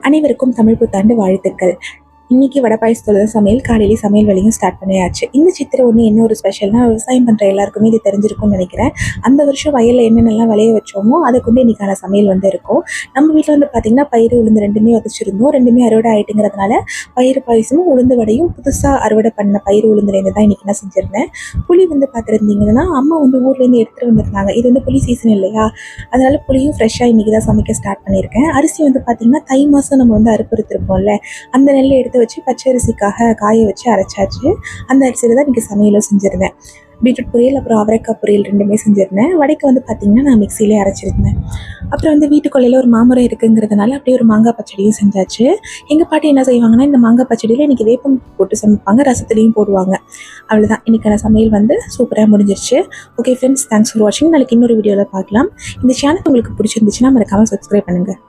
அனைவருக்கும் தமிழ் புத்தாண்டு வாழ்த்துக்கள். இன்னைக்கு வடை பாயசத்தோட சமையல் காலையிலேயே சமையல் வேலையும் ஸ்டார்ட் பண்ணியாச்சு. இந்த சித்திரை ஒன்று என்ன ஒரு ஸ்பெஷல்னா, விவசாயம் பண்ணுற எல்லாருக்குமே இது தெரிஞ்சிருக்கும்னு நினைக்கிறேன். அந்த வருஷம் வயலில் என்னென்னலாம் விளைய வச்சோமோ அதை கொண்டு இன்னைக்கான சமையல் வந்து இருக்கும். நம்ம வீட்டில் வந்து பார்த்திங்கன்னா பயிறு உளுந்து ரெண்டுமே வதச்சிருந்தோம். ரெண்டுமே அறுவடை ஆகிட்டுங்கிறதுனால பயிறு பாயசமும் உளுந்து வடையும் புதுசாக அறுவடை பண்ண பயிறு உளுந்துலேருந்து தான் இன்றைக்கி நான் செஞ்சுருந்தேன். புளி வந்து பார்த்துருந்தீங்கன்னா அம்மா வந்து ஊர்லேருந்து எடுத்துகிட்டு வந்திருந்தாங்க. இது வந்து புளி சீசன் இல்லையா, அதனால் புளியும் ஃப்ரெஷ்ஷாக இன்றைக்கி தான் சமைக்க ஸ்டார்ட் பண்ணியிருக்கேன். அரிசி வந்து பார்த்திங்கன்னா தை மாதம் நம்ம வந்து அறுப்பறுத்துருப்போம்ல, அந்த நெல்லை எடுத்து வச்சு பச்சரிசிக்காக காய வச்சு அரைச்சாச்சு. அந்த அரிசியில் தான் இன்றைக்கி சமையலும் செஞ்சுருந்தேன். பீட்ரூட் பொரியல் அப்புறம் அவரைக்காய் பொரியல் ரெண்டுமே செஞ்சுருந்தேன். வடைக்கு வந்து பார்த்திங்கன்னா நான் மிக்சியிலே அரைச்சிருந்தேன். அப்புறம் வந்து வீட்டுக்குள்ளையில் ஒரு மாமரம் இருக்குங்கிறதுனால அப்படியே ஒரு மாங்காய் பச்சடியும் செஞ்சாச்சு. எங்கள் பாட்டி என்ன செய்வாங்கன்னா, இந்த மாங்காய் பச்சடியில் இன்றைக்கி வேப்பம் போட்டு சமைப்பாங்க, ரசத்துலேயும் போடுவாங்க. அவ்வளோதான், இன்றைக்கான சமையல் வந்து சூப்பராக முடிஞ்சிருச்சு. ஓகே ஃப்ரெண்ட்ஸ், தேங்க்ஸ் ஃபார் வாட்சிங். நாளைக்கு இன்னொரு வீடியோவில் பார்க்கலாம். இந்த சேனல் உங்களுக்கு பிடிச்சிருந்துச்சுன்னா மறக்காமல் சப்ஸ்கிரைப் பண்ணுங்கள்.